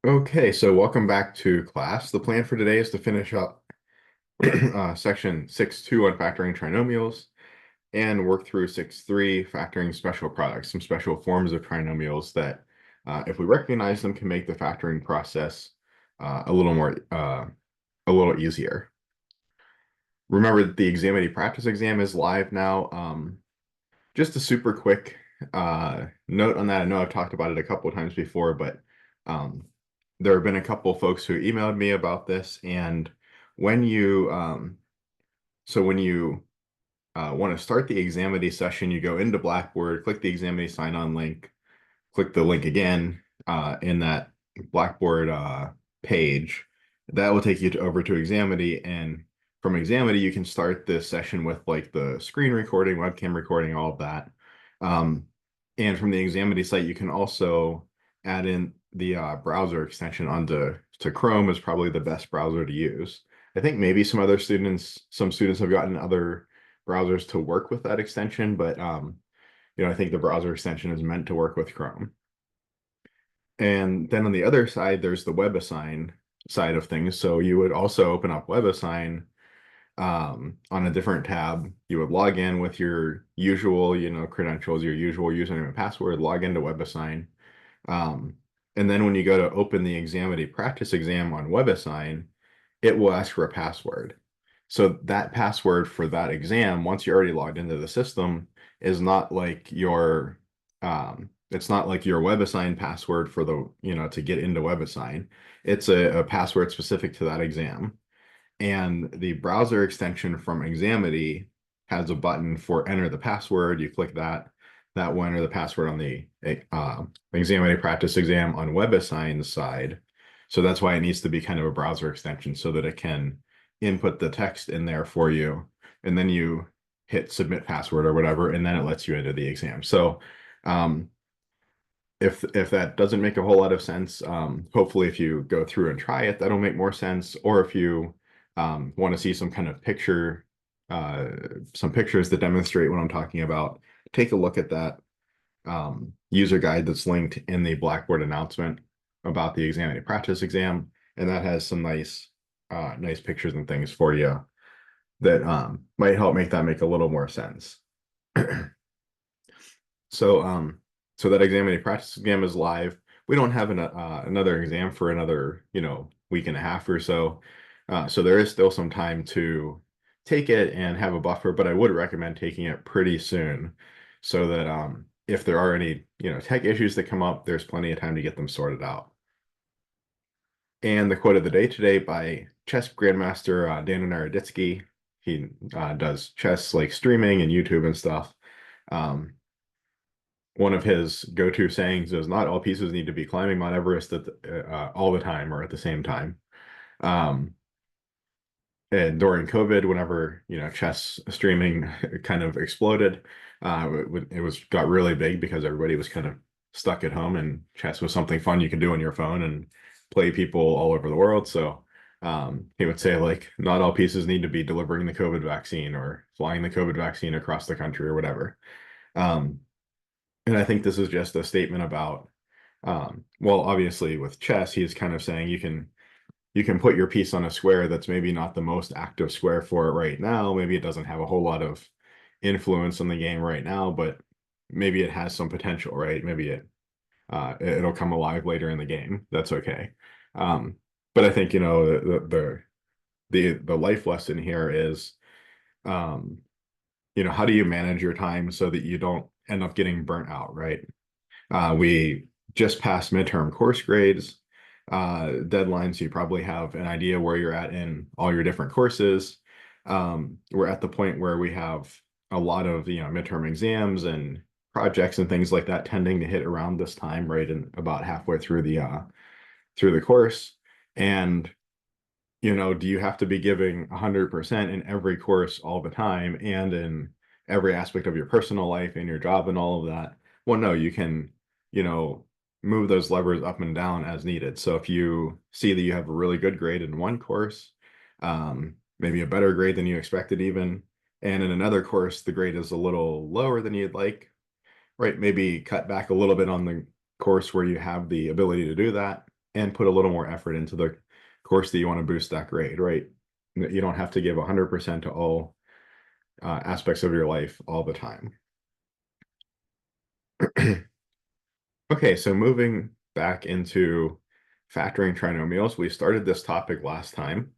Okay, so welcome back to class. The plan for today is to finish up section 6.2 on factoring trinomials and work through 6.3 factoring special products, some special forms of trinomials that, if we recognize them, can make the factoring process a little easier. Remember that the Examity practice exam is live now. Just a super quick note on that. I know I've talked about it a couple of times before, but um, there have been a couple of folks who emailed me about this. And when you, when you want to start the Examity session, you go into Blackboard, click the Examity sign-on link, click the link again in that Blackboard page. That will take you over to Examity, and from Examity, you can start this session with like the screen recording, webcam recording, all of that. And from the Examity site, you can also add in the browser extension to Chrome is probably the best browser to use. I think maybe some students have gotten other browsers to work with that extension, but I think the browser extension is meant to work with Chrome. And then on the other side, there's the WebAssign side of things. So you would also open up WebAssign on a different tab. You would log in with your usual, credentials, your usual username and password, log into WebAssign. And then when you go to open the Examity practice exam on WebAssign, it will ask for a password. So that password for that exam, once you're already logged into the system, is not like it's not like your WebAssign password for to get into WebAssign. It's a password specific to that exam. And the browser extension from Examity has a button for enter the password. You click that. That will enter the password on the Examity practice exam on WebAssign's side. So that's why it needs to be kind of a browser extension so that it can input the text in there for you. And then you hit submit password or whatever, and then it lets you into the exam. So if that doesn't make a whole lot of sense, hopefully if you go through and try it, that'll make more sense. Or if you want to see some kind of some pictures that demonstrate what I'm talking about, take a look at that user guide that's linked in the Blackboard announcement about the Examity practice exam, and that has some nice pictures and things for you that might help make that make a little more sense. So that Examity practice exam is live. We don't have another exam for another, week and a half or so. So there is still some time to take it and have a buffer, but I would recommend taking it pretty soon so that if there are any, tech issues that come up, there's plenty of time to get them sorted out. And the quote of the day today by chess grandmaster Dan Naroditsky. He does chess like streaming and YouTube and stuff. One of his go-to sayings is not all pieces need to be climbing Mount Everest all the time or at the same time. And during COVID, whenever chess streaming kind of exploded, it got really big because everybody was kind of stuck at home, and chess was something fun you could do on your phone and play people all over the world. So he would say like, not all pieces need to be delivering the COVID vaccine or flying the COVID vaccine across the country or whatever. And I think this is just a statement about, well, obviously with chess, he's kind of saying you can put your piece on a square that's maybe not the most active square for it right now. Maybe it doesn't have a whole lot of influence on the game right now, but maybe it has some potential, right? Maybe it'll come alive later in the game. That's okay. But I think the life lesson here is how do you manage your time so that you don't end up getting burnt out, right? We just passed midterm course grades deadlines. You probably have an idea where you're at in all your different courses. We're at the point where we have a lot of midterm exams and projects and things like that tending to hit around this time, right, and about halfway through the course. And do you have to be giving 100% in every course all the time and in every aspect of your personal life and your job and all of that? Well, no, you can, move those levers up and down as needed. So if you see that you have a really good grade in one course, maybe a better grade than you expected even, and in another course, the grade is a little lower than you'd like, right? Maybe cut back a little bit on the course where you have the ability to do that and put a little more effort into the course that you want to boost that grade, right? You don't have to give 100% to all aspects of your life all the time. Okay, so moving back into factoring trinomials, we started this topic last time,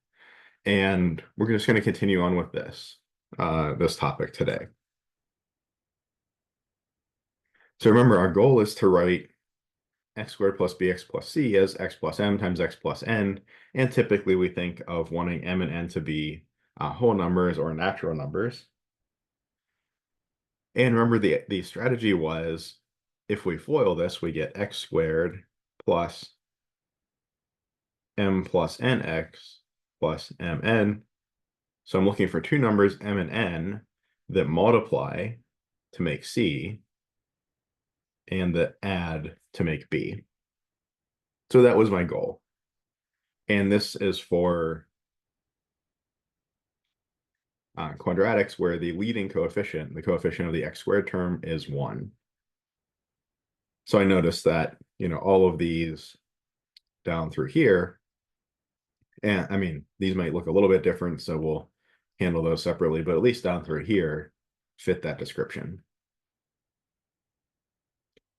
and we're just going to continue on with this topic today. So remember, our goal is to write x squared plus bx plus c as x plus m times x plus n, and typically we think of wanting m and n to be whole numbers or natural numbers. And remember, the strategy was, if we FOIL this, we get x squared plus m plus nx plus mn. So I'm looking for two numbers, m and n, that multiply to make c and that add to make b. So that was my goal. And this is for quadratics where the leading coefficient, the coefficient of the x squared term, is 1. So I noticed that, all of these down through here, and I mean, these might look a little bit different, so we'll handle those separately, but at least down through here fit that description.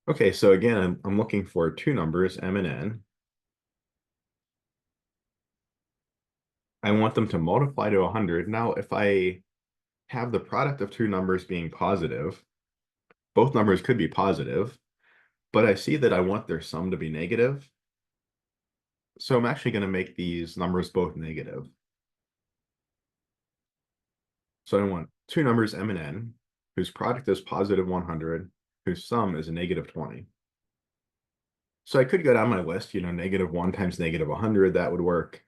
Okay, so again, I'm looking for two numbers, m and n. I want them to multiply to 100. Now, if I have the product of two numbers being positive, both numbers could be positive, but I see that I want their sum to be negative. So I'm actually going to make these numbers both negative. So I want two numbers, m and n, whose product is positive 100, whose sum is negative 20. So I could go down my list, negative 1 times negative 100, that would work.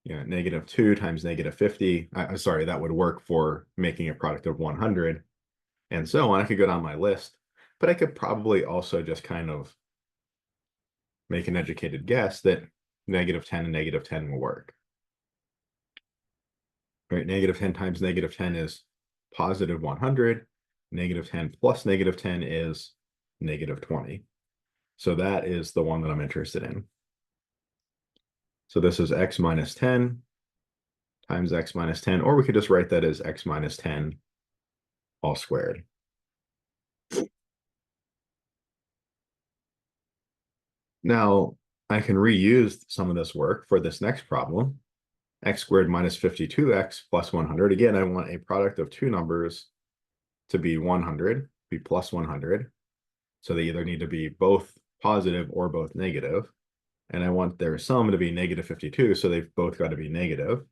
Negative 2 times negative 50. Sorry, that would work for making a product of 100, and so on. I could go down my list, but I could probably also just kind of make an educated guess that negative 10 and negative 10 will work. Right, negative 10 times negative 10 is positive 100. Negative 10 plus negative 10 is negative 20. So that is the one that I'm interested in. So this is x minus 10 times x minus 10, or we could just write that as x minus 10 all squared. Now, I can reuse some of this work for this next problem. X squared minus 52x plus 100. Again, I want a product of two numbers to be 100, be plus 100. So they either need to be both positive or both negative. And I want their sum to be negative 52, so they've both got to be negative.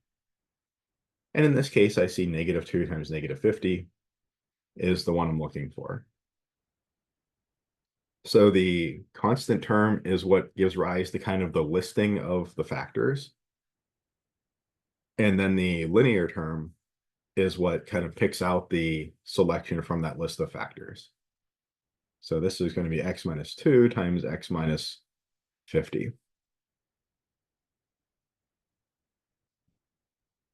And in this case, I see negative 2 times negative 50 is the one I'm looking for. So the constant term is what gives rise to kind of the listing of the factors. And then the linear term is what kind of picks out the selection from that list of factors. So this is going to be x minus 2 times x minus 50.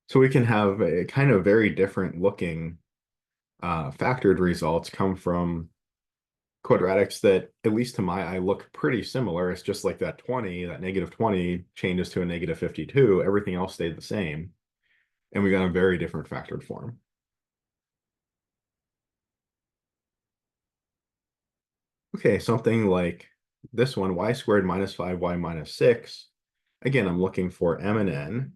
So we can have a kind of very different looking factored results come from quadratics that, at least to my eye, look pretty similar. It's just like that negative 20 changes to a negative 52. Everything else stayed the same. And we got a very different factored form. Okay, something like this one, y squared minus 5y minus 6. Again, I'm looking for m and n.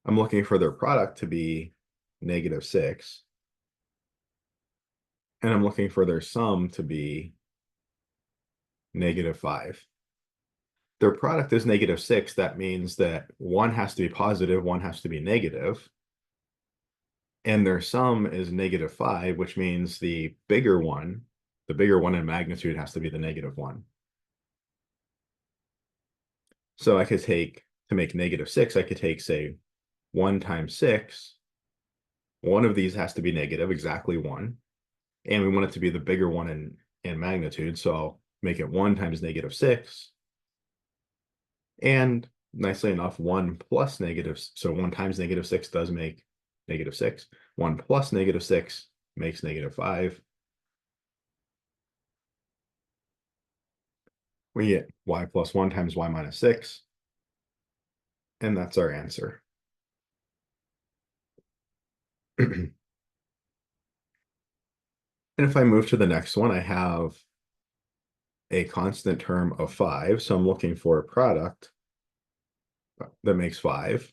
I'm looking for their product to be negative 6. And I'm looking for their sum to be negative 5. Their product is negative 6. That means that one has to be positive, one has to be negative. And their sum is negative 5, which means the bigger one in magnitude, has to be the negative 1. So I could take, to make negative 6, I could take, say, 1 times 6. One of these has to be negative, exactly 1. And we want it to be the bigger one in magnitude, so I'll make it 1 times negative 6. And nicely enough, 1 plus negative, so 1 times negative 6 does make negative 6. 1 plus negative 6 makes negative 5. We get y plus 1 times y minus 6, and that's our answer. And if I move to the next one, I have a constant term of 5, so I'm looking for a product that makes 5,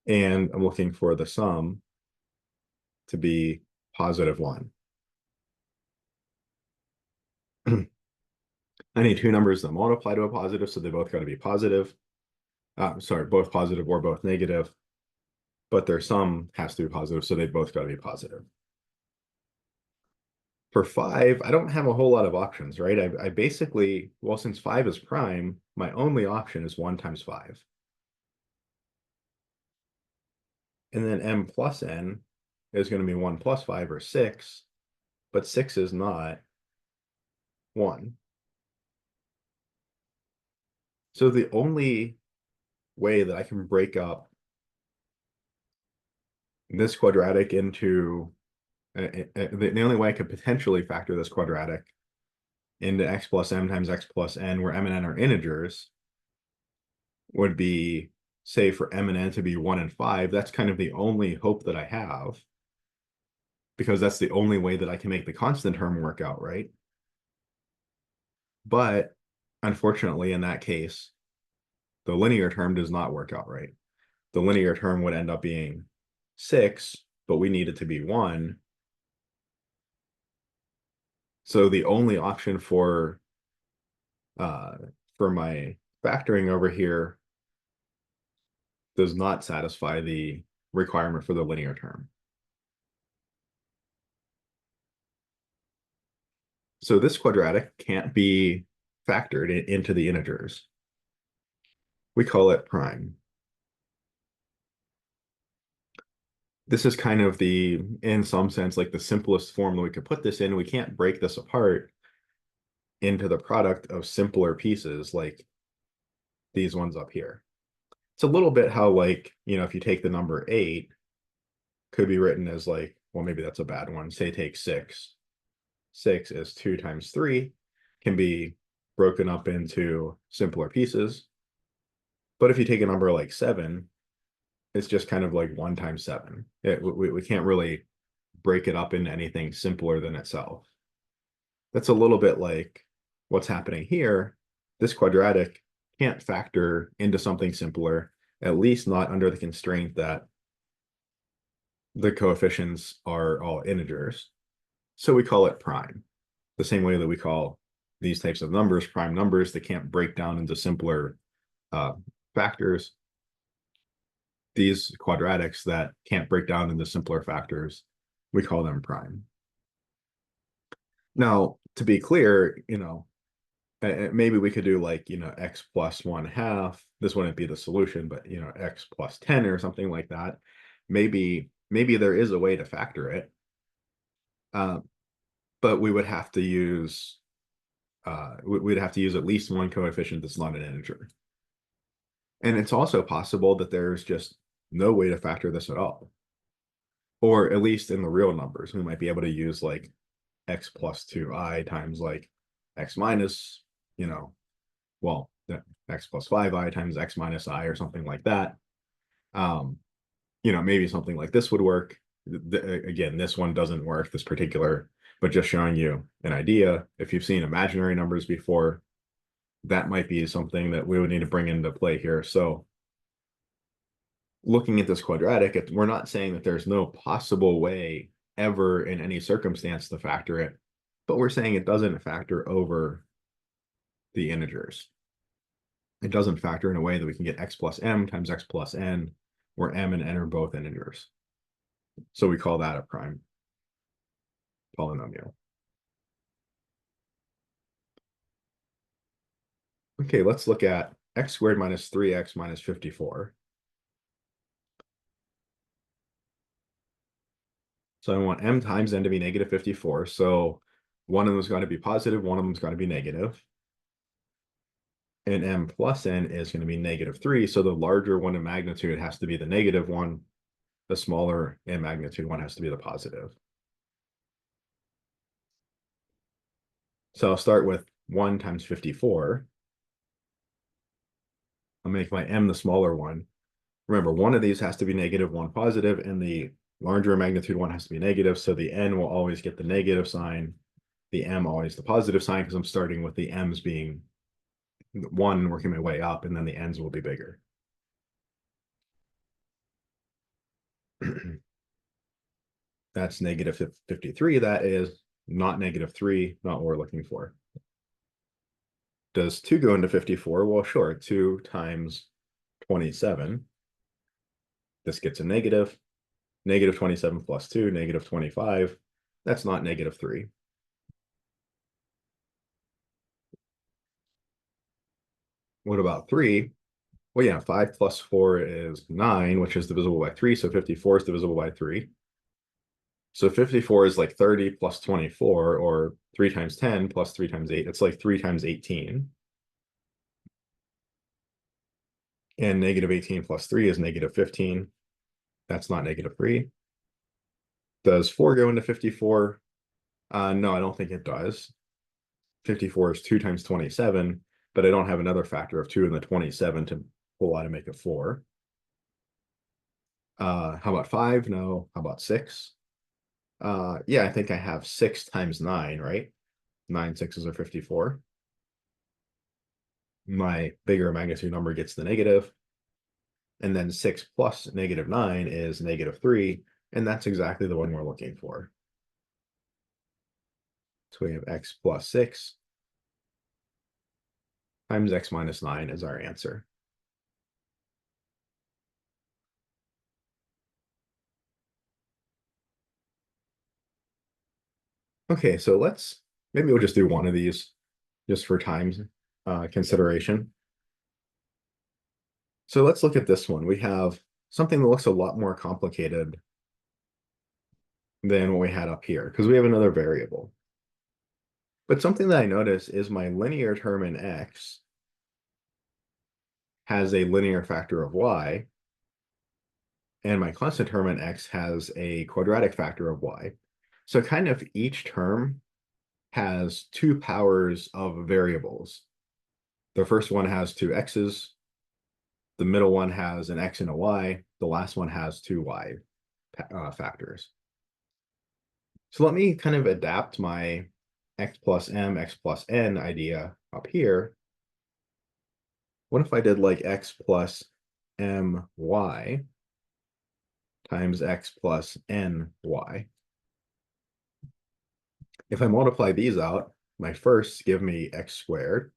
and I'm looking for the sum to be positive 1. I need two numbers that multiply to a positive, so they both got to be positive. Sorry, both positive or both negative, but their sum has to be positive, so they both got to be positive. For 5, I don't have a whole lot of options, right? I basically, well, since 5 is prime, my only option is 1 times 5. And then m plus n is going to be 1 plus 5 or 6, but 6 is not 1. So the only way that I can break up this quadratic into the only way I could potentially factor this quadratic into x plus m times x plus n, where m and n are integers, would be, say, for m and n to be 1 and 5. That's kind of the only hope that I have, because that's the only way that I can make the constant term work out, right? But unfortunately, in that case, the linear term does not work out right. The linear term would end up being 6, but we need it to be 1. So the only option uh, for my factoring over here does not satisfy the requirement for the linear term. So this quadratic can't be factored into the integers. We call it prime. This is kind of in some sense, like the simplest form that we could put this in. We can't break this apart into the product of simpler pieces like these ones up here. It's a little bit how, like, if you take the number 8, could be written as like, well, maybe that's a bad one. Say take 6. 6 is 2 times 3, can be broken up into simpler pieces. But if you take a number like 7, it's just kind of like 1 times 7. We can't really break it up into anything simpler than itself. That's a little bit like what's happening here. This quadratic can't factor into something simpler, at least not under the constraint that the coefficients are all integers. So we call it prime, the same way that we call these types of numbers prime numbers that can't break down into simpler factors. These quadratics that can't break down into simpler factors, we call them prime. Now, to be clear, maybe we could do like, x plus 1/2. This wouldn't be the solution, but, x plus 10 or something like that. Maybe there is a way to factor it. But we would have to use we'd have to use at least one coefficient that's not an integer. And it's also possible that there's just no way to factor this at all. Or at least in the real numbers, we might be able to use like x plus 2i times like x minus, well, x plus 5i times x minus I or something like that. Maybe something like this would work. Again, this one doesn't work, this particular, but just showing you an idea. If you've seen imaginary numbers before, that might be something that we would need to bring into play here. So looking at this quadratic, we're not saying that there's no possible way ever in any circumstance to factor it, but we're saying it doesn't factor over the integers. It doesn't factor in a way that we can get x plus m times x plus n, where m and n are both integers. So we call that a prime polynomial. Okay, let's look at x squared minus 3x minus 54. So I want m times n to be negative 54. So one of them's got to be positive, one of them's got to be negative. And m plus n is going to be negative 3. So the larger one in magnitude has to be the negative one. The smaller in magnitude one has to be the positive. So I'll start with 1 times 54. I'll make my m the smaller one. Remember, one of these has to be negative, one positive, and the larger magnitude one has to be negative. So the n will always get the negative sign, the m always the positive sign, because I'm starting with the m's being 1, working my way up, and then the n's will be bigger. That's negative 53. That is not negative 3, not what we're looking for. Does 2 go into 54? Well, sure. 2 times 27. This gets a negative. Negative 27 plus 2, negative 25. That's not negative 3. What about 3? Well, yeah, 5 plus 4 is 9, which is divisible by 3. So 54 is divisible by 3. So 54 is like 30 plus 24, or 3 times 10 plus 3 times 8. It's like 3 times 18. And negative 18 plus 3 is negative 15. That's not negative 3. Does 4 go into 54? No, I don't think it does. 54 is 2 times 27, but I don't have another factor of 2 in the 27 to pull out and make it 4. How about 5? No. How about 6? Yeah, I think I have 6 times 9, right? 9 sixes are 54. My bigger magnitude number gets the negative. And then 6 plus negative 9 is negative 3. And that's exactly the one we're looking for. So we have x plus 6 times x minus 9 is our answer. Okay, so maybe we'll just do one of these just for time consideration. So let's look at this one. We have something that looks a lot more complicated than what we had up here, because we have another variable. But something that I notice is my linear term in x has a linear factor of y, and my constant term in x has a quadratic factor of y. So kind of each term has 2 powers of variables. The first one has 2 x's, the middle one has an x and a y, the last one has 2 y factors. So let me kind of adapt my x plus m, x plus n idea up here. What if I did like x plus my times x plus ny? If I multiply these out, my firsts give me x squared.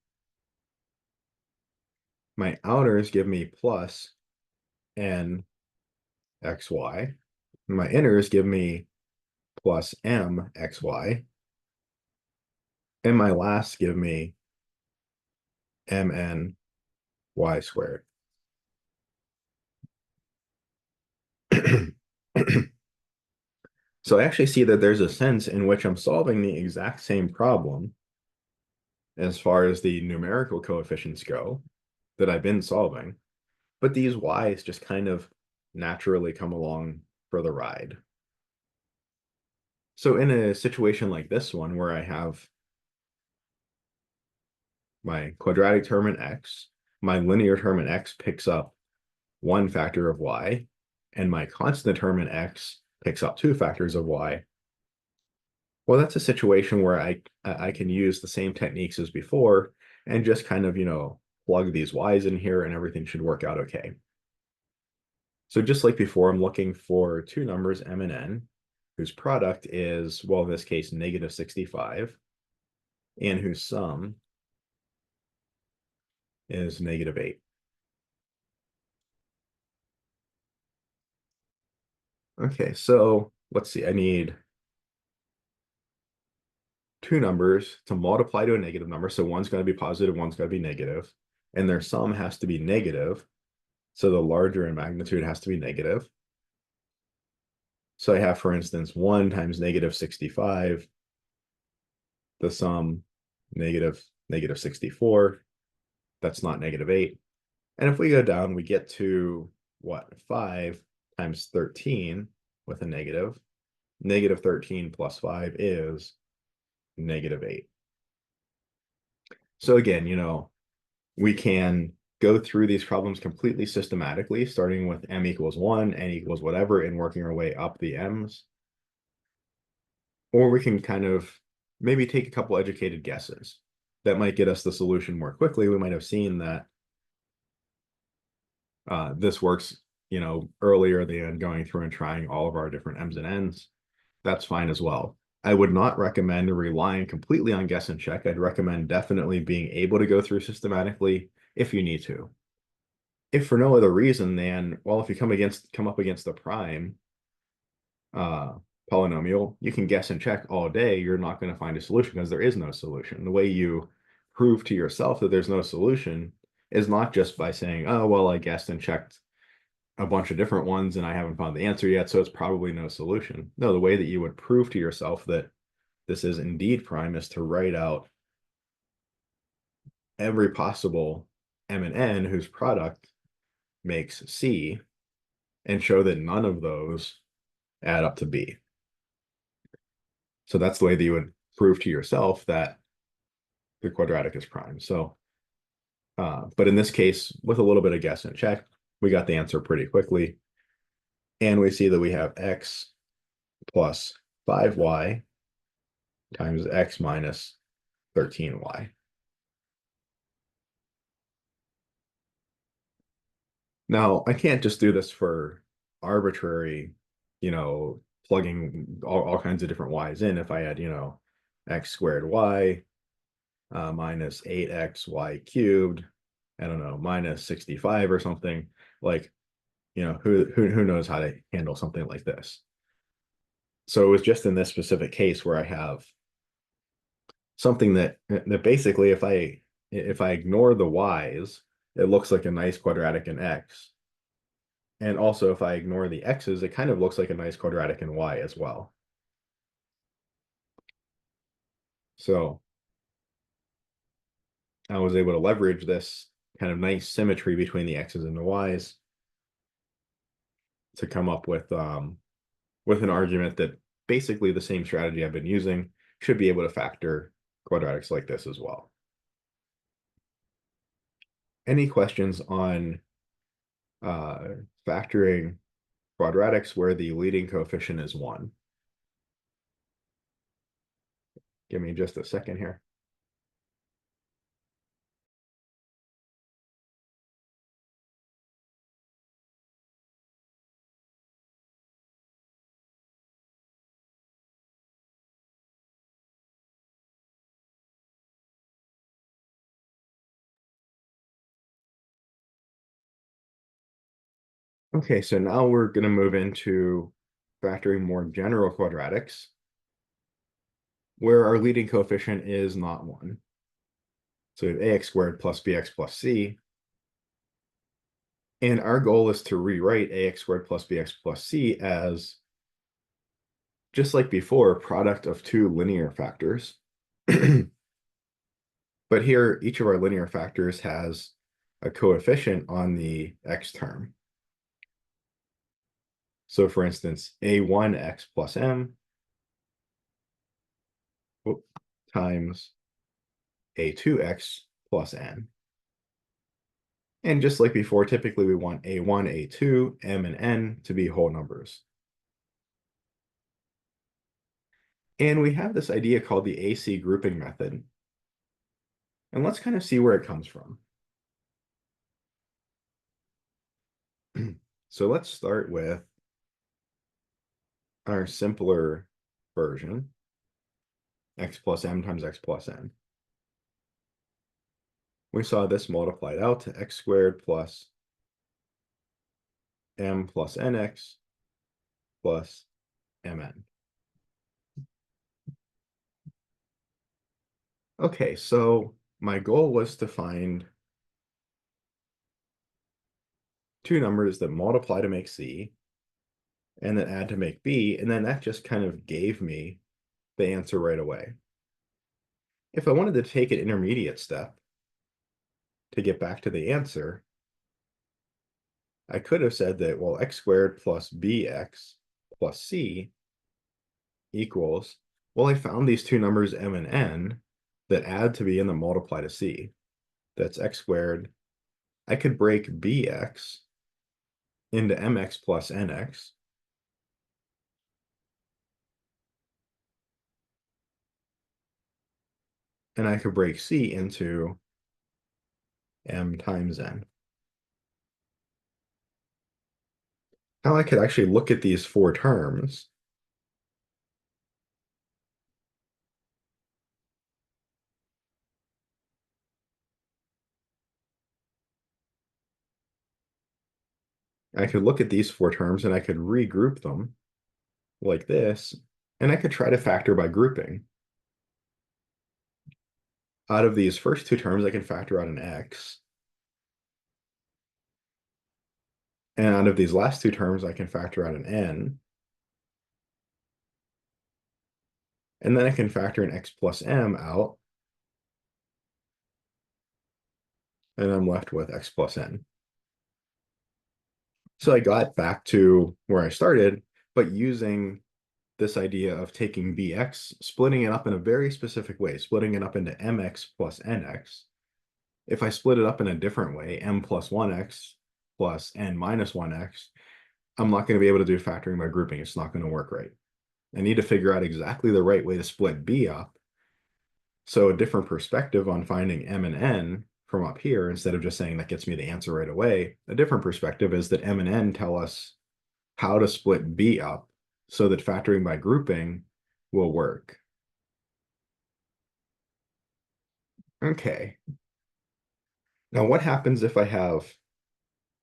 My outers give me plus n xy. My inners give me plus m xy. And my lasts give me mn y squared. So I actually see that there's a sense in which I'm solving the exact same problem as far as the numerical coefficients go that I've been solving, but these y's just kind of naturally come along for the ride. So in a situation like this one, where I have my quadratic term in x, my linear term in x picks up 1 factor of y, and my constant term in x picks up 2 factors of y. Well, that's a situation where I can use the same techniques as before and just kind of, plug these y's in here and everything should work out okay. So just like before, I'm looking for 2 numbers, m and n, whose product is, well, in this case, negative 65, and whose sum is negative 8. Okay, so let's see. I need 2 numbers to multiply to a negative number. So one's going to be positive, one's going to be negative, and their sum has to be negative. So the larger in magnitude has to be negative. So I have, for instance, 1 times negative 65, the sum negative 64. That's not negative 8. And if we go down, we get to what? 5 times 13 with a negative. Negative 13 plus 5 is negative 8. So again, we can go through these problems completely systematically, starting with m equals 1, n equals whatever, and working our way up the m's. Or we can kind of maybe take a couple educated guesses that might get us the solution more quickly. We might have seen that this works, earlier than going through and trying all of our different m's and n's. That's fine as well. I would not recommend relying completely on guess and check. I'd recommend definitely being able to go through systematically if you need to. If for no other reason than, well, if you come up against the prime uh, polynomial, you can guess and check all day. You're not going to find a solution because there is no solution. The way you prove to yourself that there's no solution is not just by saying, oh, well, I guessed and checked a bunch of different ones and I haven't found the answer yet, so it's probably no solution. No, the way that you would prove to yourself that this is indeed prime is to write out every possible m and n whose product makes c and show that none of those add up to b. So that's the way that you would prove to yourself that the quadratic is prime. So, but in this case, with a little bit of guess and check, we got the answer pretty quickly. And we see that we have x plus 5y times x minus 13y. Now, I can't just do this for arbitrary, plugging all kinds of different y's in. If I had, x squared y minus 8xy cubed, I don't know, minus 65 or something, like, who knows how to handle something like this. So it was just in this specific case where I have something that basically if I ignore the y's, it looks like a nice quadratic in x. And also if I ignore the x's, it kind of looks like a nice quadratic in y as well. So I was able to leverage this kind of nice symmetry between the x's and the y's to come up with an argument that basically the same strategy I've been using should be able to factor quadratics like this as well. Any questions on factoring quadratics where the leading coefficient is 1? Give me just a second here. Okay, so now we're going to move into factoring more general quadratics where our leading coefficient is not 1. So we have ax squared plus bx plus c. And our goal is to rewrite ax squared plus bx plus c as, just like before, product of two linear factors. But here, each of our linear factors has a coefficient on the x term. So for instance, a1x plus m times a2x plus n. And just like before, typically we want a1, a2, m, and n to be whole numbers. And we have this idea called the AC grouping method. And let's kind of see where it comes from. So let's start with our simpler version, x plus m times x plus n. We saw this multiplied out to x squared plus m plus nx plus mn. Okay, so my goal was to find two numbers that multiply to make c and then add to make b, and then that just kind of gave me the answer right away. If I wanted to take an intermediate step to get back to the answer, I could have said that, well, x squared plus bx plus c equals, well, I found these two numbers m and n, that add to b and then multiply to c. That's x squared. I could break bx into mx plus nx. And I could break c into m times n. Now I could actually look at these four terms. I could look at these four terms and I could regroup them like this, and I could try to factor by grouping. Out of these first two terms, I can factor out an x. And out of these last two terms, I can factor out an n. And then I can factor an x plus m out. And I'm left with x plus n. So I got back to where I started, but using this idea of taking bx, splitting it up in a very specific way, splitting it up into mx plus nx. If I split it up in a different way, m plus 1x plus n minus 1x, I'm not going to be able to do factoring by grouping. It's not going to work right. I need to figure out exactly the right way to split b up. So a different perspective on finding m and n from up here, instead of just saying that gets me the answer right away, a different perspective is that m and n tell us how to split b up so that factoring by grouping will work. Okay. Now what happens if I have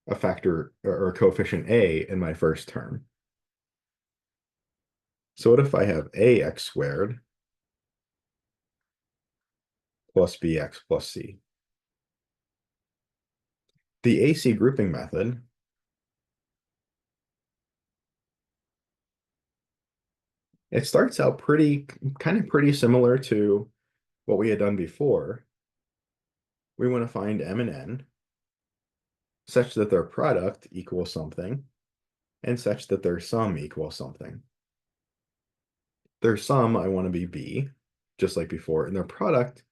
a factor or a coefficient a in my first term? So what if I have ax squared plus bx plus c? The AC grouping method it starts out pretty similar to what we had done before. We want to find m and n such that their product equals something and such that their sum equals something. Their sum I want to be b, just like before, and their product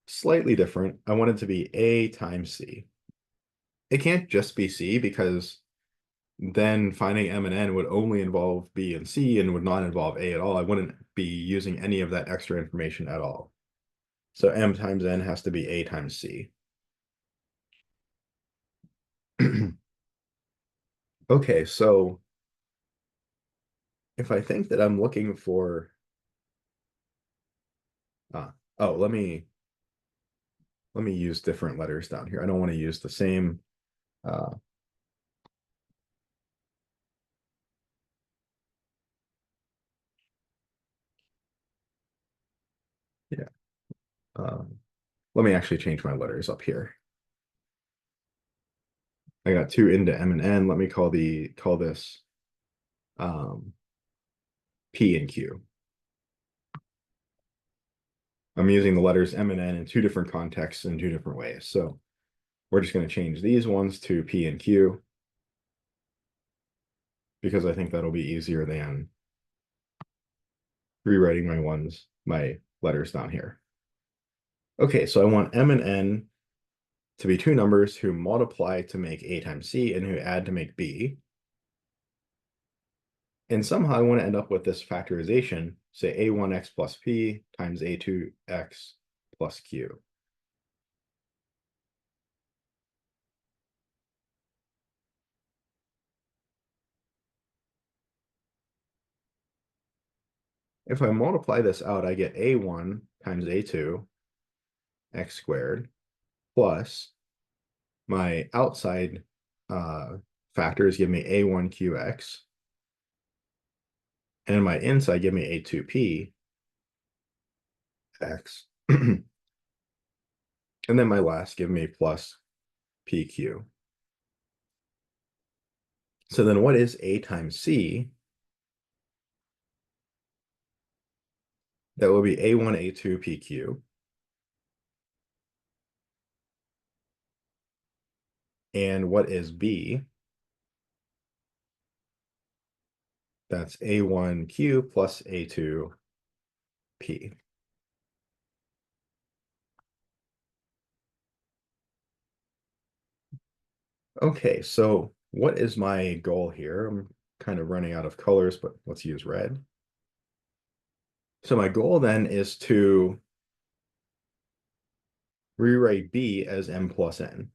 slightly different. I want it to be a times c. It can't just be c because then finding m and n would only involve b and c and would not involve a at all. I wouldn't be using any of that extra information at all. So m times n has to be a times c. Okay, so if I think that I'm looking for oh, let me use different letters down here. I don't want to use the same uh yeah. Let me actually change my letters up here. I got two into m and n. Let me call this p and q. I'm using the letters m and n in two different contexts in two different ways. So we're just going to change these ones to p and q because I think that'll be easier than rewriting my letters down here. Okay, so I want m and n to be two numbers who multiply to make a times c and who add to make b. And somehow I want to end up with this factorization, say a1x plus p times a2x plus q. If I multiply this out, I get a1 times a2 x squared plus my outside factors give me a1qx, and my inside give me a2p x, and then my last give me plus pq. So then what is a times c? That will be a1, a2, pq. And what is b? That's a1q plus a2p. Okay, so what is my goal here? I'm kind of running out of colors, but let's use red. So my goal then is to rewrite b as m plus n.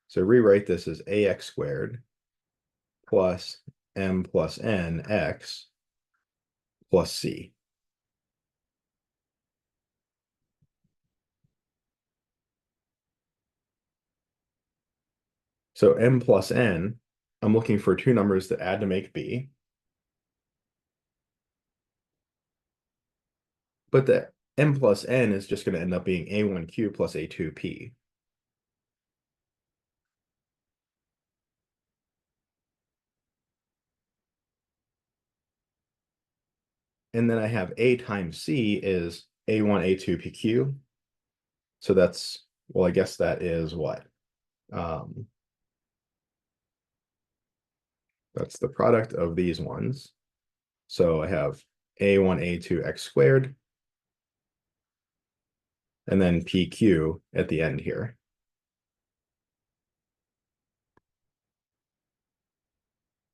So rewrite this as ax squared plus m plus n x plus c. So m plus n, I'm looking for two numbers that add to make b, but the m plus n is just going to end up being a1q plus a2p. And then I have a times c is a1, a2pq. So that's, well, I guess that is what? Um, that's the product of these ones. So I have a1, a2 x squared, and then pq at the end here.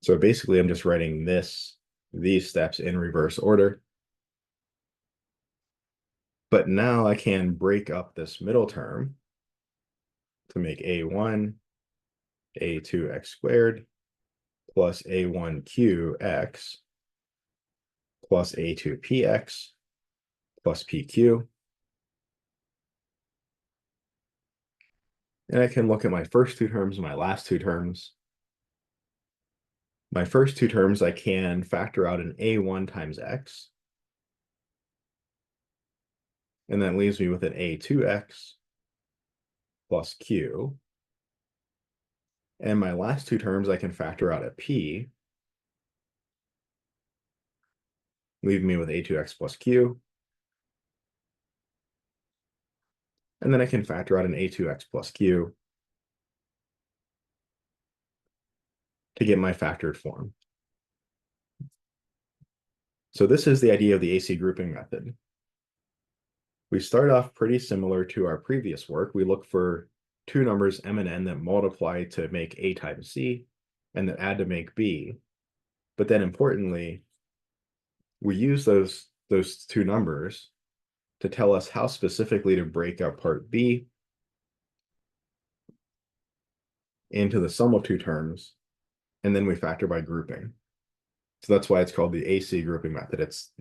So basically, I'm just writing these steps in reverse order. But now I can break up this middle term to make a1, a2x squared plus a1qx plus a2px plus pq. And I can look at my first two terms and my last two terms. My first two terms, I can factor out an a1 times x. And that leaves me with an a2x plus q. And my last two terms, I can factor out a p, leaving me with a2x plus q. And then I can factor out an a2x plus q to get my factored form. So this is the idea of the AC grouping method. We start off pretty similar to our previous work. We look for two numbers m and n that multiply to make a times c and that add to make b. But then importantly, we use those two numbers to tell us how specifically to break up part b into the sum of two terms, and then we factor by grouping. So that's why it's called the AC grouping method. It's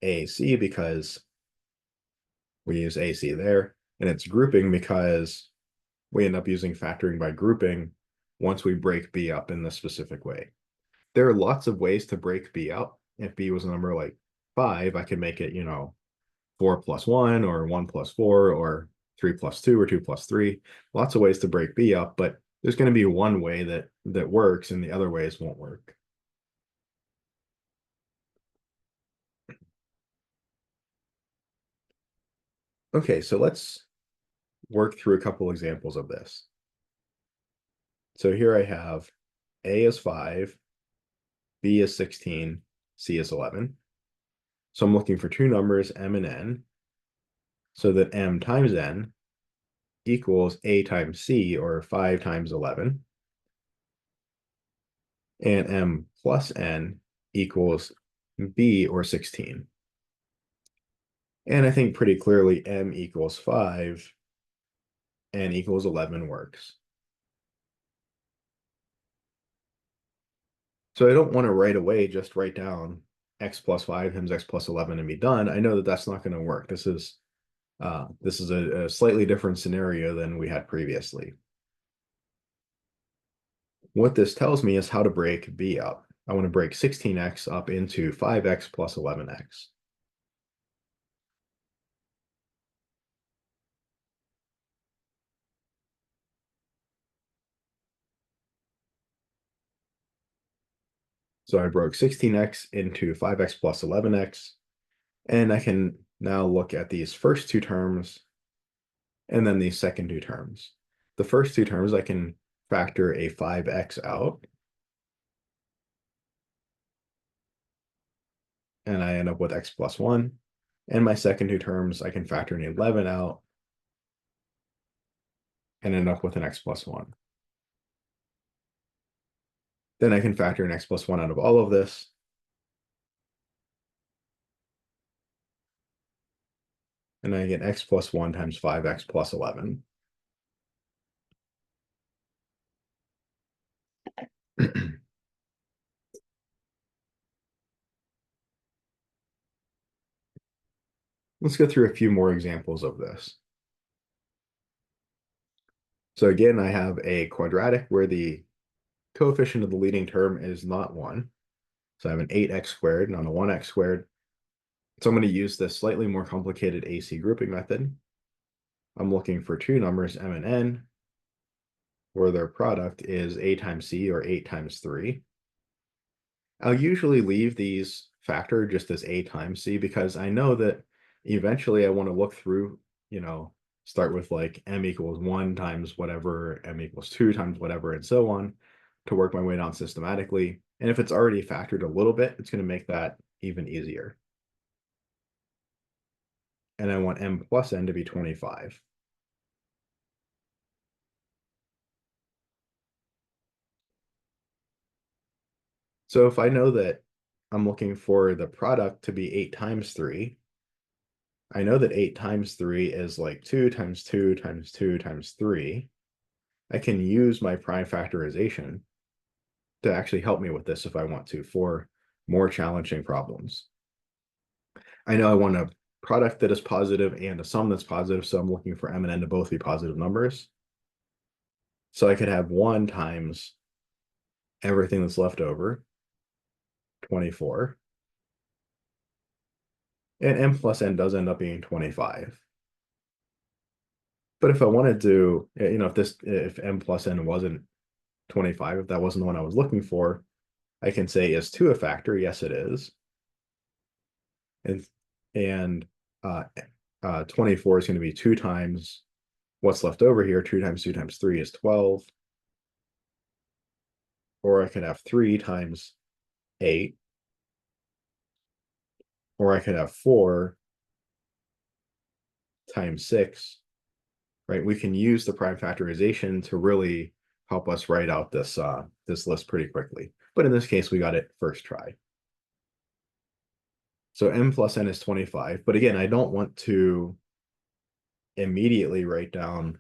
AC because we use AC there, and it's grouping because we end up using factoring by grouping once we break B up in this specific way. There are lots of ways to break B up. If B was a number like 5, I could make it, 4 plus 1 or 1 plus 4 or 3 plus 2 or 2 plus 3. Lots of ways to break B up, but there's going to be one way that works and the other ways won't work. Okay, so let's work through a couple examples of this. So here I have A is 5, B is 16, C is 11. So I'm looking for two numbers, m and n, so that m times n equals a times c, or 5 times 11, and m plus n equals b, or 16. And I think pretty clearly m equals 5, n equals 11 works. So I don't want to right away just write down x plus 5 times x plus 11 and be done. I know that that's not going to work. This is a slightly different scenario than we had previously. What this tells me is how to break b up. I want to break 16x up into 5x plus 11x. So I broke 16x into 5x plus 11x, and I can now look at these first two terms and then these second two terms. The first two terms, I can factor a 5x out, and I end up with x plus 1. And my second two terms, I can factor an 11 out and end up with an x plus 1. Then I can factor an x plus 1 out of all of this. And I get x plus 1 times 5x plus 11. Let's go through a few more examples of this. So again, I have a quadratic where the coefficient of the leading term is not 1. So I have an 8x squared, not a 1x squared. So I'm going to use this slightly more complicated AC grouping method. I'm looking for two numbers, m and n, where their product is a times c, or 8 times 3. I'll usually leave these factor just as a times c, because I know that eventually I want to look through, start with like m equals 1 times whatever, m equals 2 times whatever, and so on, to work my way down systematically. And if it's already factored a little bit, it's going to make that even easier. And I want m plus n to be 25. So if I know that I'm looking for the product to be 8 times 3, I know that 8 times 3 is like 2 times 2 times 2 times 3. I can use my prime factorization to actually help me with this if I want to, for more challenging problems. I know I want a product that is positive and a sum that's positive, so I'm looking for m and n to both be positive numbers. So I could have 1 times everything that's left over, 24. And m plus n does end up being 25. But if I wanted to, if m plus n wasn't 25, if that wasn't the one I was looking for, I can say, is 2 a factor? Yes, it is. And 24 is going to be 2 times what's left over here. 2 times 2 times 3 is 12. Or I could have 3 times 8. Or I could have 4 times 6, right? We can use the prime factorization to really help us write out this list pretty quickly. But in this case, we got it first try. So m plus n is 25. But again, I don't want to immediately write down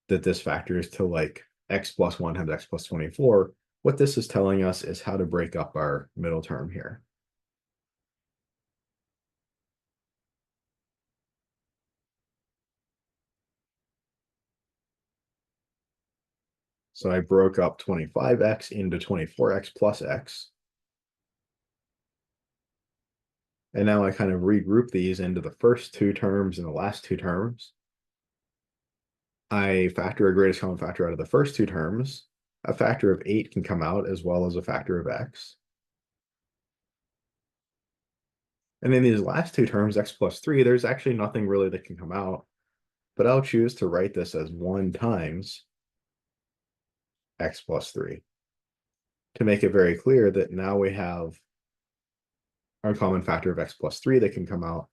that this factors to like x plus 1 times x plus 24. What this is telling us is how to break up our middle term here. So I broke up 25x into 24x plus x. And now I kind of regroup these into the first two terms and the last two terms. I factor a greatest common factor out of the first two terms. A factor of 8 can come out, as well as a factor of x. And in these last two terms, x plus 3, there's actually nothing really that can come out. But I'll choose to write this as 1 times x plus 3 to make it very clear that now we have our common factor of x plus 3 that can come out.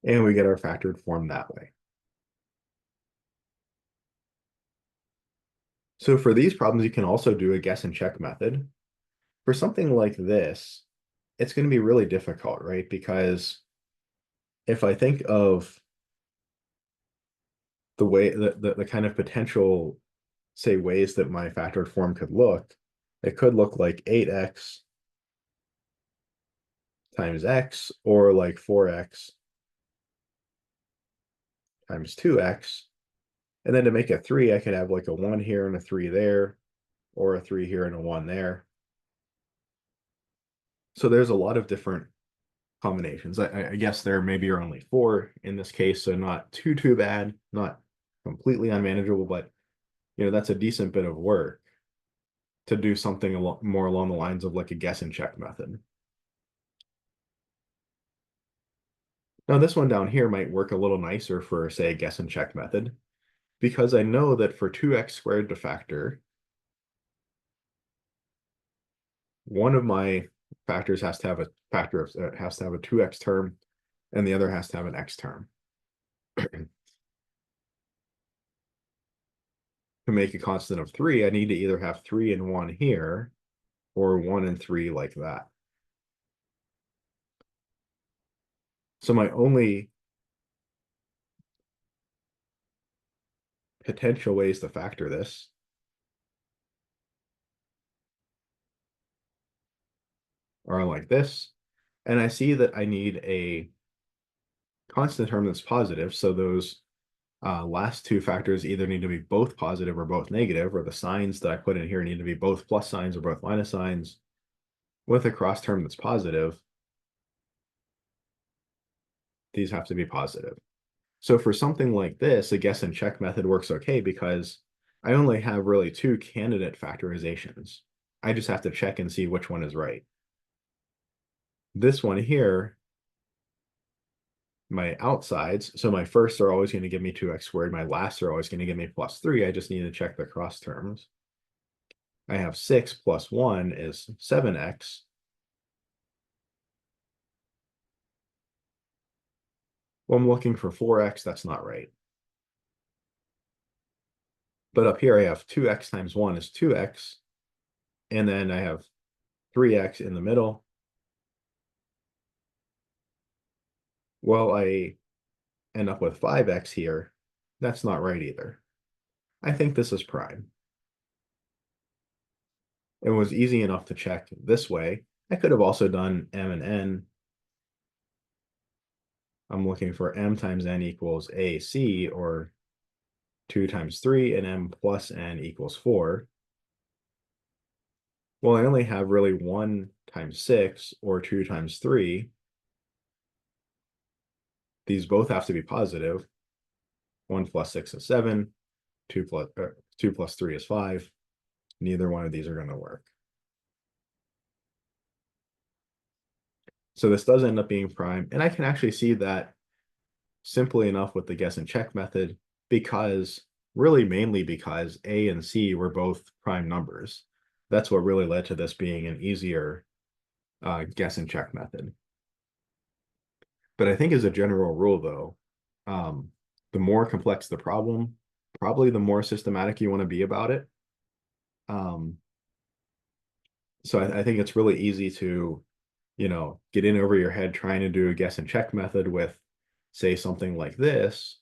And we get our factored form that way. So for these problems, you can also do a guess and check method. For something like this, it's going to be really difficult, right? Because if I think of the way the kind of potential, say, ways that my factored form could look, it could look like 8x times x, or like 4x times 2x. And then to make it 3, I could have like a 1 here and a 3 there, or a 3 here and a 1 there. So there's a lot of different combinations. I guess there maybe are only 4 in this case, so not too bad, not completely unmanageable, but that's a decent bit of work to do something more along the lines of like a guess and check method. Now this one down here might work a little nicer for, say, a guess and check method, because I know that for 2x squared to factor, one of my factors has to have a factor of has to have a 2x term, and the other has to have an x term. to make a constant of 3, I need to either have 3 and 1 here, or 1 and 3 like that. So my only potential ways to factor this are like this. And I see that I need a constant term that's positive. So those last two factors either need to be both positive or both negative, or the signs that I put in here need to be both plus signs or both minus signs with a cross term that's positive. These have to be positive. So for something like this, a guess and check method works okay because I only have really two candidate factorizations. I just have to check and see which one is right. This one here, my outsides, so my firsts are always going to give me 2x squared. My lasts are always going to give me plus 3. I just need to check the cross terms. I have 6 plus 1 is 7x. Well, I'm looking for 4x. That's not right. But up here, I have 2x times 1 is 2x. And then I have 3x in the middle. Well, I end up with 5x here. That's not right either. I think this is prime. It was easy enough to check this way. I could have also done m and n. I'm looking for m times n equals ac, or 2 times 3, and m plus n equals 4. Well, I only have really 1 times 6, or 2 times 3. These both have to be positive. 1 plus 6 is 7. 2 plus 3 is 5. Neither one of these are going to work. So this does end up being prime. And I can actually see that simply enough with the guess and check method, because really mainly because A and C were both prime numbers. That's what really led to this being an easier guess and check method. But I think as a general rule, though, the more complex the problem, probably the more systematic you want to be about it. So I think it's really easy to, get in over your head trying to do a guess and check method with, say, something like this,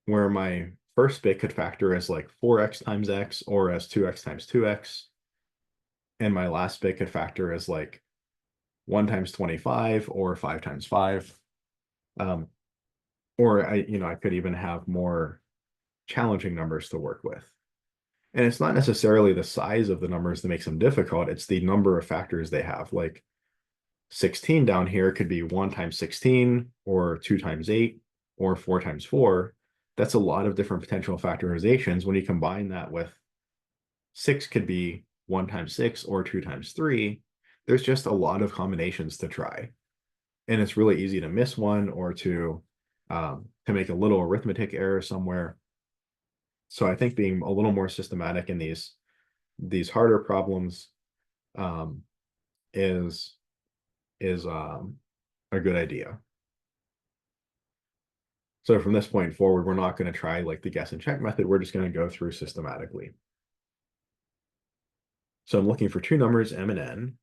where my first bit could factor as like 4x times x, or as 2x times 2x. And my last bit could factor as like 1 times 25 or 5 times 5. Or I could even have more challenging numbers to work with. And it's not necessarily the size of the numbers that makes them difficult. It's the number of factors they have. Like 16 down here could be 1 times 16, or 2 times 8, or 4 times 4. That's a lot of different potential factorizations. When you combine that with 6 could be 1 times 6 or 2 times 3, there's just a lot of combinations to try. And it's really easy to miss one, or to make a little arithmetic error somewhere. So I think being a little more systematic in these harder problems is a good idea. So from this point forward, we're not going to try like the guess and check method. We're just going to go through systematically. So I'm looking for two numbers, m and n,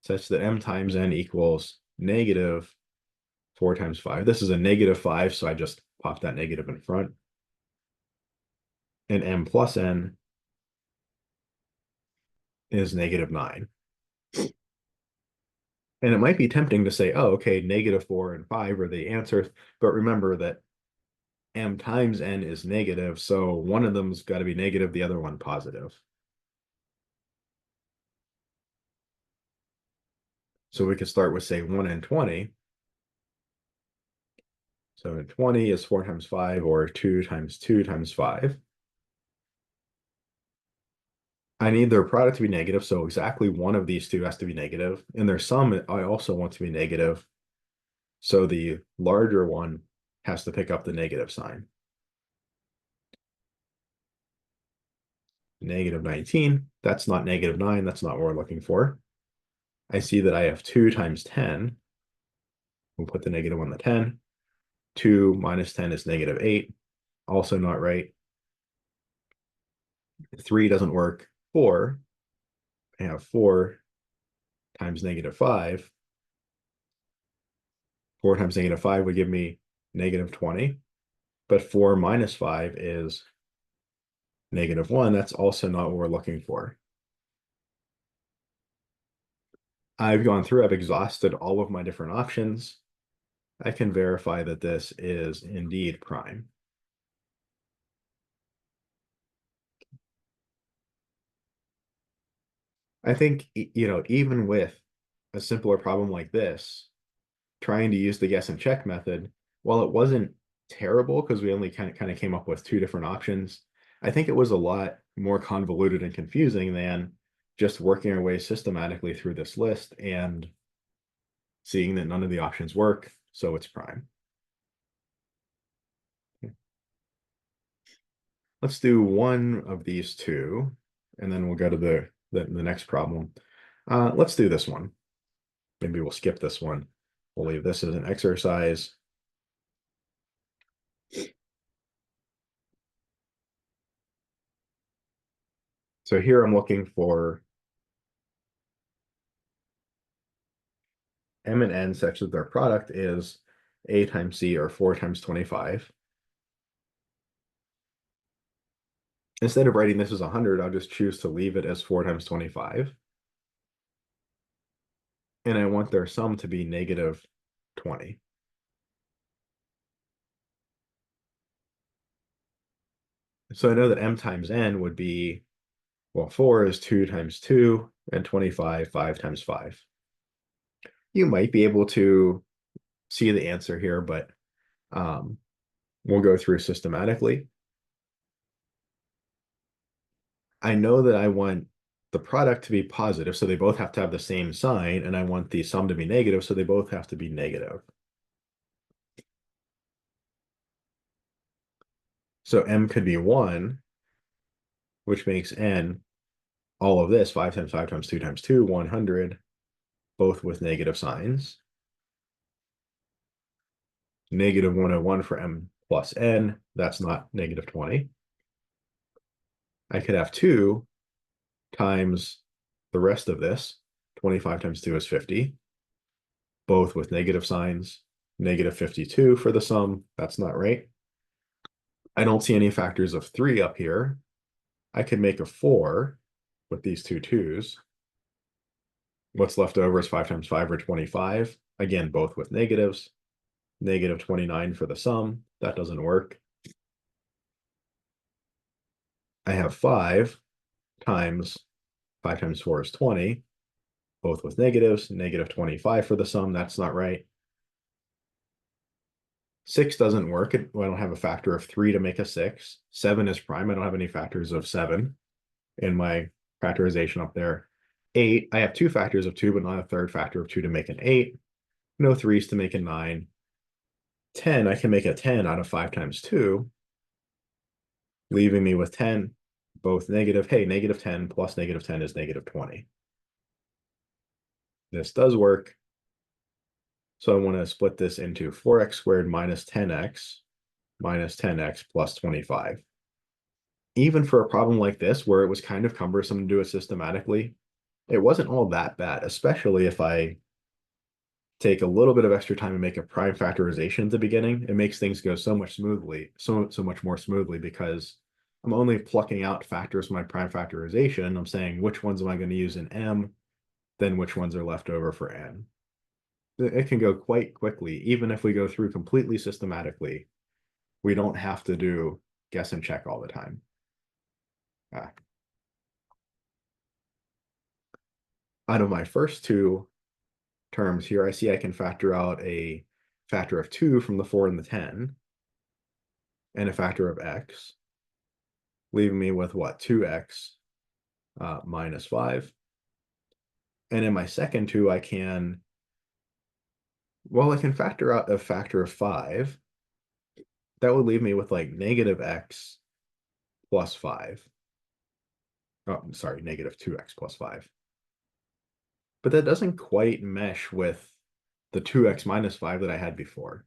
such that m times n equals negative 4 times 5. This is a negative 5, so I just pop that negative in front. And m plus n is negative 9. And it might be tempting to say, oh, okay, negative 4 and 5 are the answers. But remember that m times n is negative, so one of them's got to be negative, the other one positive. So we could start with, say, 1 and 20. So 20 is 4 times 5, or 2 times 2 times 5. I need their product to be negative, so exactly one of these two has to be negative. And their sum I also want to be negative. So the larger one has to pick up the negative sign. Negative 19, that's not negative 9, that's not what we're looking for. I see that I have 2 times 10. We'll put the negative on the 10. 2 minus 10 is negative 8. Also not right. 3 doesn't work. 4, I have 4 times -5. 4 times -5 would give me -20. But 4 minus 5 is -1. That's also not what we're looking for. I've gone through, I've exhausted all of my different options. I can verify that this is indeed prime. I think, even with a simpler problem like this, trying to use the guess and check method, while it wasn't terrible because we only kind of came up with 2 different options, I think it was a lot more convoluted and confusing than just working our way systematically through this list and seeing that none of the options work, so it's prime. Let's do one of these two, and then we'll go to the next problem. Let's do this one. Maybe we'll skip this one. We'll leave this as an exercise. So here I'm looking for M and N such that their product is A times C or 4 times 25. Instead of writing this as 100, I'll just choose to leave it as 4 times 25. And I want their sum to be -20. So I know that M times N would be, well, 4 is 2 times 2, and 25, 5 times 5. You might be able to see the answer here, but um, we'll go through systematically. I know that I want the product to be positive, so they both have to have the same sign, and I want the sum to be negative, so they both have to be negative. So M could be 1, which makes N all of this, 5 times 5 times 2 times 2, 100, both with negative signs. -101 for M plus N, that's not -20. I could have 2 times the rest of this. 25 times 2 is 50, both with negative signs. -52 for the sum, that's not right. I don't see any factors of 3 up here. I could make a 4 with these two 2's. What's left over is 5 times 5 or 25. Again, both with negatives. -29 for the sum, that doesn't work. I have 5 times 5 times 4 is 20, both with negatives. -25 for the sum, that's not right. 6 doesn't work. I don't have a factor of 3 to make a 6. 7 is prime. I don't have any factors of 7 in my factorization up there. 8, I have 2 factors of 2, but not a third factor of 2 to make an 8. No 3's to make a 9. 10, I can make a 10 out of 5 times 2, leaving me with 10, both negative. Hey, -10 plus -10 is -20. This does work. So I want to split this into 4x squared minus 10x minus 10x plus 25. Even for a problem like this, where it was kind of cumbersome to do it systematically, it wasn't all that bad, especially if I take a little bit of extra time and make a prime factorization at the beginning. It makes things go so much much more smoothly, because I'm only plucking out factors from my prime factorization. I'm saying which ones am I going to use in M, then which ones are left over for N. It can go quite quickly, even if we go through completely systematically. We don't have to do guess and check all the time. Out of my first 2 terms here, I see I can factor out a factor of 2 from the 4 and the 10, and a factor of x, leaving me with what? 2x minus 5. And in my second 2, I can factor out a factor of 5. That would leave me with like -x plus 5. Oh, I'm sorry, -2x plus 5. But that doesn't quite mesh with the 2x minus 5 that I had before.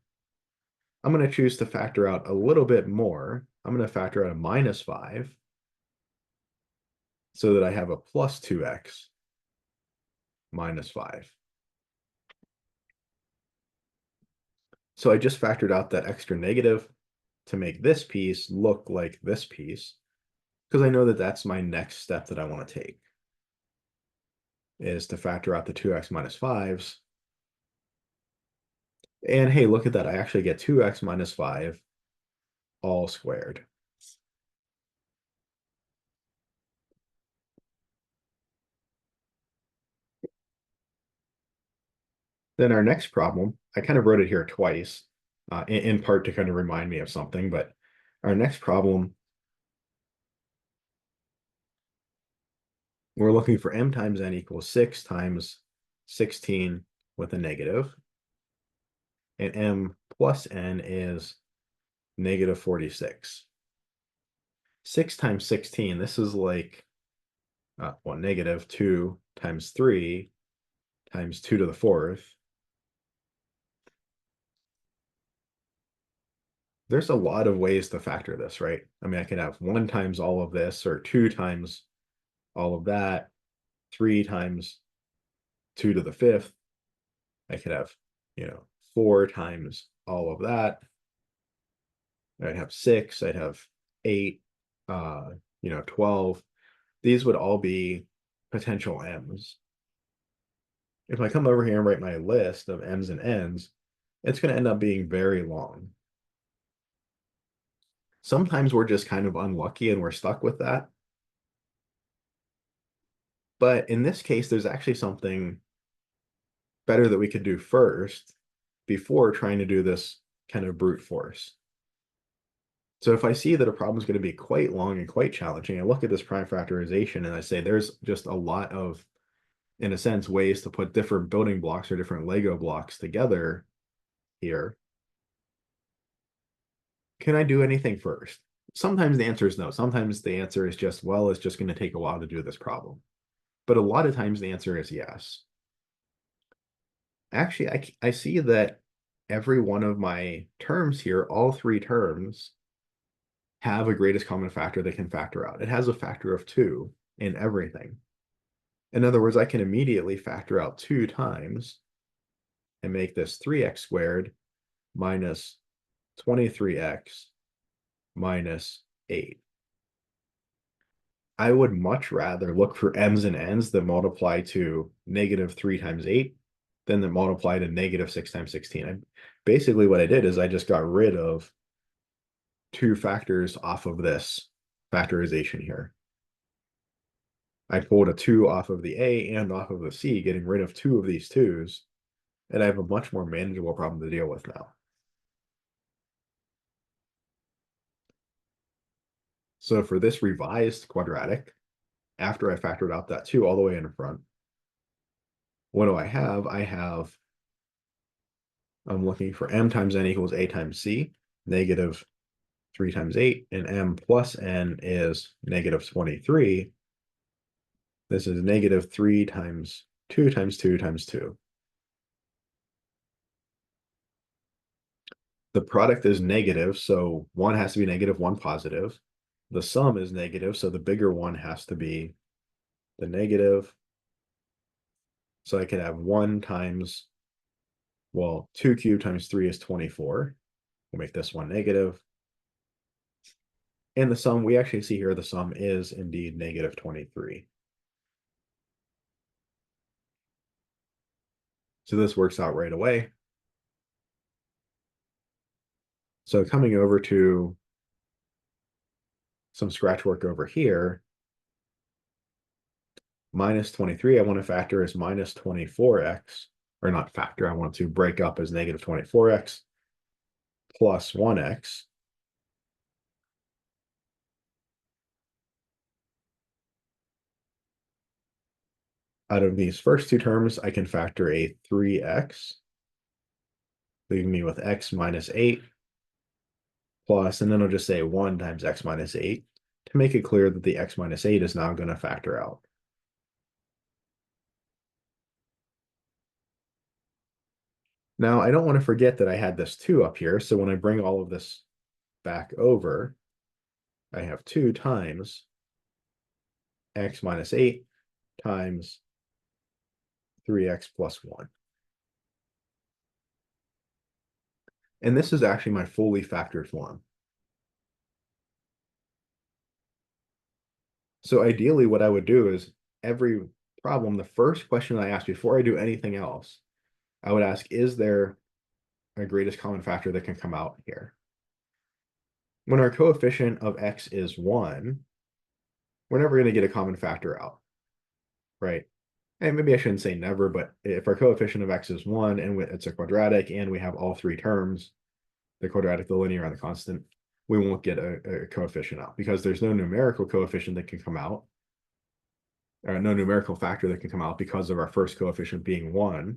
I'm going to choose to factor out a little bit more. I'm going to factor out a minus 5 so that I have a plus 2x minus 5. So I just factored out that extra negative to make this piece look like this piece, because I know that that's my next step that I want to take, is to factor out the 2x minus 5s. And hey, look at that. I actually get 2x minus 5 all squared. Then our next problem, I kind of wrote it here twice, in part to kind of remind me of something, but our next problem, we're looking for m times n equals 6 times 16 with a negative, and m plus n is negative 46. 6 times 16, this is like, well, negative 2 times 3 times 2 to the 4th. There's a lot of ways to factor this, right? I mean, I could have 1 times all of this, or 2 times all of that, 3 times 2 to the 5th. I could have, 4 times all of that. I'd have 6, I'd have 8, 12. These would all be potential m's. If I come over here and write my list of m's and n's, it's going to end up being very long. Sometimes we're just kind of unlucky and we're stuck with that. But in this case, there's actually something better that we could do first before trying to do this kind of brute force. So if I see that a problem is going to be quite long and quite challenging, I look at this prime factorization and I say there's just a lot of, in a sense, ways to put different building blocks or different Lego blocks together here. Can I do anything first? Sometimes the answer is no. Sometimes the answer is just, well, it's just going to take a while to do this problem. But a lot of times the answer is yes. Actually, I see that every one of my terms here, all 3 terms, have a greatest common factor they can factor out. It has a factor of 2 in everything. In other words, I can immediately factor out 2 times and make this 3x squared minus 23x minus 8. I would much rather look for m's and n's that multiply to negative 3 times 8 than that multiply to negative 6 times 16. Basically, what I did is I just got rid of 2 factors off of this factorization here. I pulled a 2 off of the A and off of the C, getting rid of 2 of these 2's, and I have a much more manageable problem to deal with now. So for this revised quadratic, after I factored out that 2 all the way in front, what do I have? I'm looking for m times n equals a times c, negative 3 times 8, and m plus n is negative 23. This is negative 3 times 2 times 2 times 2. The product is negative, so one has to be negative, one positive. The sum is negative, so the bigger one has to be the negative. So I could have 1 times, well, 2 cubed times 3 is 24. We'll make this one negative. And the sum, we actually see here, the sum is indeed negative 23. So this works out right away. So coming over to some scratch work over here, minus 23, I want to factor as minus 24x, or not factor, I want to break up as negative 24x plus 1x. Out of these first 2 terms, I can factor a 3x, leaving me with x minus 8 plus, and then I'll just say 1 times x minus 8 to make it clear that the x minus 8 is now going to factor out. Now, I don't want to forget that I had this 2 up here, so when I bring all of this back over, I have 2 times x minus 8 times 3x plus 1. And this is actually my fully factored form. So ideally, what I would do is every problem, the first question I ask before I do anything else, I would ask, is there a greatest common factor that can come out here? When our coefficient of x is 1, we're never going to get a common factor out, right? And maybe I shouldn't say never, but if our coefficient of x is 1 and it's a quadratic and we have all 3 terms, the quadratic, the linear, and the constant, we won't get a coefficient out because there's no numerical coefficient that can come out, or no numerical factor that can come out because of our first coefficient being 1,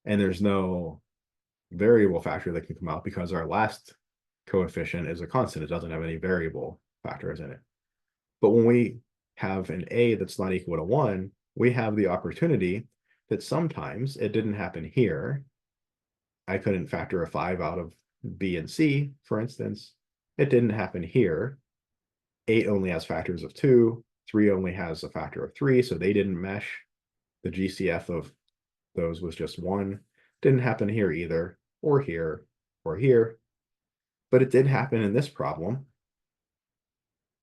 and there's no variable factor that can come out because our last coefficient is a constant. It doesn't have any variable factors in it. But when we have an a that's not equal to 1, we have the opportunity that sometimes it didn't happen here. I couldn't factor a 5 out of b and c, for instance. It didn't happen here. 8 only has factors of 2. 3 only has a factor of 3, so they didn't mesh. The GCF of those was just 1. Didn't happen here either, or here, or here. But it did happen in this problem.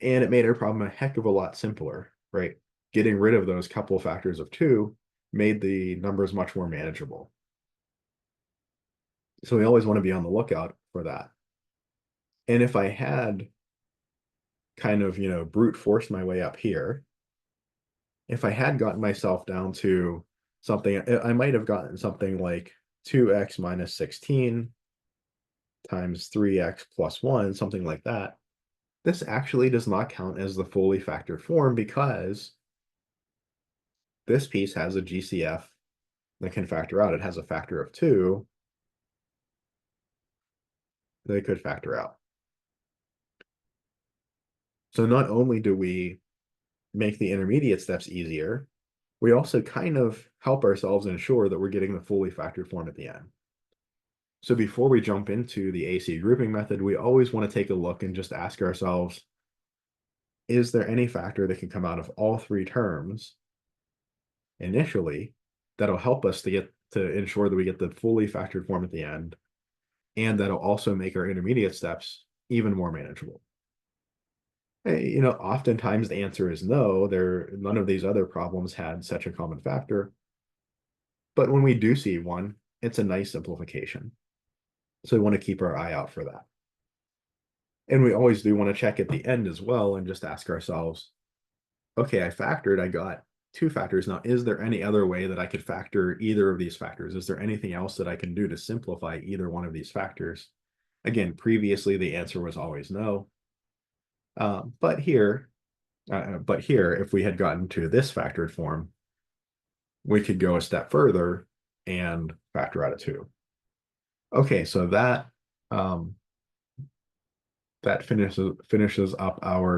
And it made our problem a heck of a lot simpler, right? Getting rid of those couple factors of 2 made the numbers much more manageable. So we always want to be on the lookout for that. And if I had kind of, brute forced my way up here, if I had gotten myself down to something, I might have gotten something like 2x minus 16 times 3x plus 1, something like that. This actually does not count as the fully factored form because this piece has a GCF that can factor out. It has a factor of 2 that it could factor out. So not only do we make the intermediate steps easier, we also kind of help ourselves ensure that we're getting the fully factored form at the end. So before we jump into the AC grouping method, we always want to take a look and just ask ourselves, is there any factor that can come out of all 3 terms initially that'll help us to ensure that we get the fully factored form at the end, and that'll also make our intermediate steps even more manageable? Oftentimes the answer is no. None of these other problems had such a common factor. But when we do see one, it's a nice simplification. So we want to keep our eye out for that. And we always do want to check at the end as well and just ask ourselves, okay, I got 2 factors. Now, is there any other way that I could factor either of these factors? Is there anything else that I can do to simplify either one of these factors? Again, previously the answer was always no. But here, if we had gotten to this factored form, we could go a step further and factor out a 2. Okay, so that finishes up our